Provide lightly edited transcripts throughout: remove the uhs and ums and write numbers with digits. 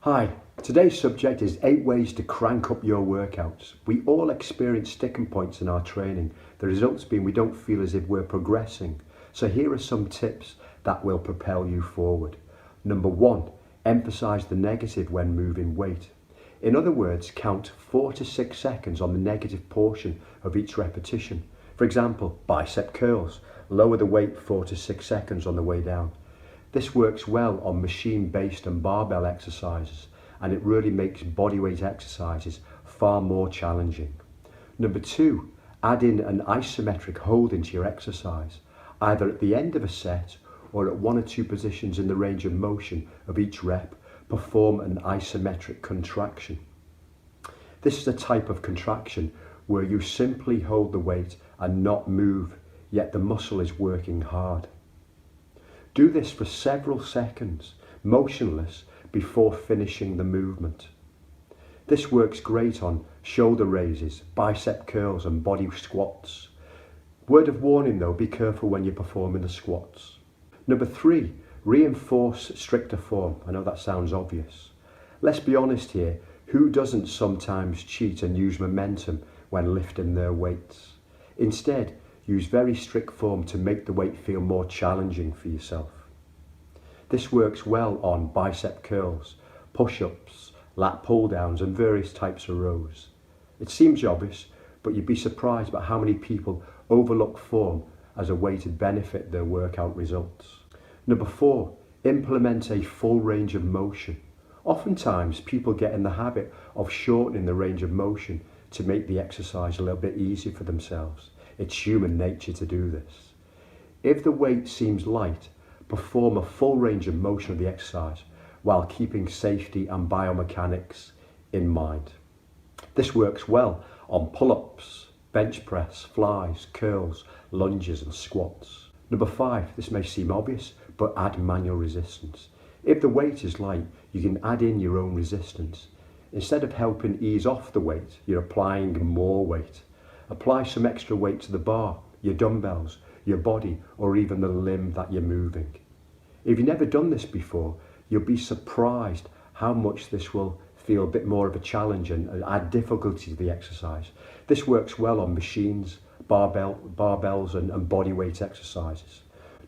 Hi, today's subject is 8 ways to crank up your workouts. We all experience sticking points in our training, the results being we don't feel as if we're progressing. So here are some tips that will propel you forward. Number 1, emphasize the negative when moving weight. In other words, count 4 to 6 seconds on the negative portion of each repetition. For example, bicep curls, lower the weight 4 to 6 seconds on the way down. This works well on machine-based and barbell exercises, and it really makes bodyweight exercises far more challenging. Number 2, add in an isometric hold into your exercise, either at the end of a set or at 1 or 2 positions in the range of motion of each rep. Perform an isometric contraction. This is a type of contraction where you simply hold the weight and not move, yet the muscle is working hard. Do this for several seconds, motionless, before finishing the movement. This works great on shoulder raises, bicep curls and body squats. Word of warning though, be careful when you're performing the squats. Number 3, reinforce stricter form. I know that sounds obvious. Let's be honest here, who doesn't sometimes cheat and use momentum when lifting their weights? Instead, use very strict form to make the weight feel more challenging for yourself. This works well on bicep curls, push-ups, lat pull-downs and various types of rows. It seems obvious, but you'd be surprised about how many people overlook form as a way to benefit their workout results. Number 4, implement a full range of motion. Oftentimes people get in the habit of shortening the range of motion to make the exercise a little bit easier for themselves. It's human nature to do this. If the weight seems light, perform a full range of motion of the exercise while keeping safety and biomechanics in mind. This works well on pull-ups, bench press, flies, curls, lunges and squats. Number 5, this may seem obvious, but add manual resistance. If the weight is light, you can add in your own resistance. Instead of helping ease off the weight, you're applying more weight. Apply some extra weight to the bar, your dumbbells, your body, or even the limb that you're moving. If you've never done this before, you'll be surprised how much this will feel a bit more of a challenge and add difficulty to the exercise. This works well on machines, barbells and body weight exercises.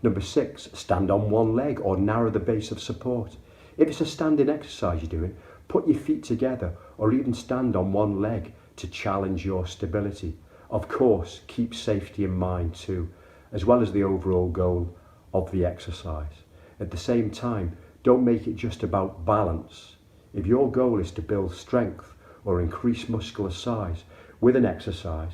Number 6, stand on one leg or narrow the base of support. If it's a standing exercise you're doing, put your feet together or even stand on one leg to challenge your stability. Of course, keep safety in mind too, as well as the overall goal of the exercise. At the same time, don't make it just about balance. If your goal is to build strength or increase muscular size with an exercise,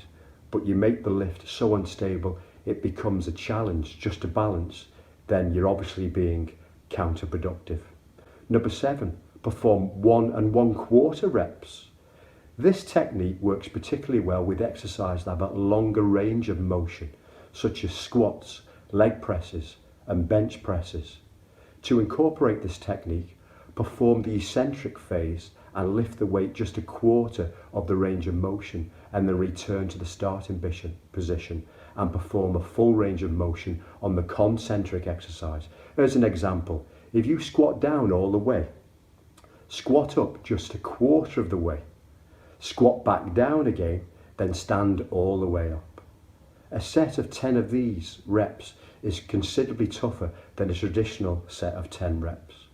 but you make the lift so unstable it becomes a challenge just to balance, then you're obviously being counterproductive. Number 7, perform 1 1/4 reps. This technique works particularly well with exercises that have a longer range of motion, such as squats, leg presses, and bench presses. To incorporate this technique, perform the eccentric phase and lift the weight just 1/4 of the range of motion, and then return to the starting position and perform a full range of motion on the concentric exercise. As an example, if you squat down all the way, squat up just 1/4 of the way, squat back down again, then stand all the way up. A set of 10 of these reps is considerably tougher than a traditional set of 10 reps.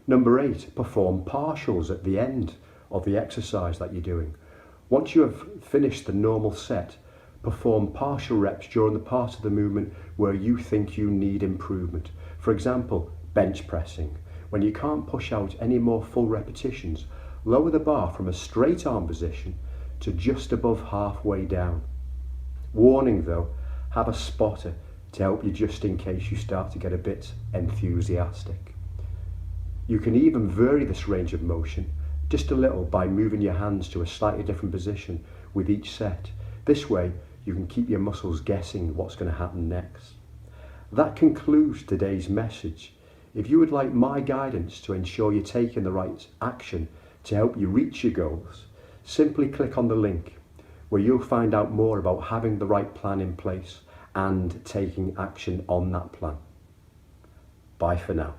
Number 8, perform partials at the end of the exercise that you're doing. Once you have finished the normal set, perform partial reps during the part of the movement where you think you need improvement. For example, bench pressing. When you can't push out any more full repetitions, lower the bar from a straight arm position to just above halfway down. Warning though, have a spotter to help you just in case you start to get a bit enthusiastic. You can even vary this range of motion just a little by moving your hands to a slightly different position with each set. This way you can keep your muscles guessing what's going to happen next. That concludes today's message. If you would like my guidance to ensure you're taking the right action to help you reach your goals, simply click on the link where you'll find out more about having the right plan in place and taking action on that plan. Bye for now.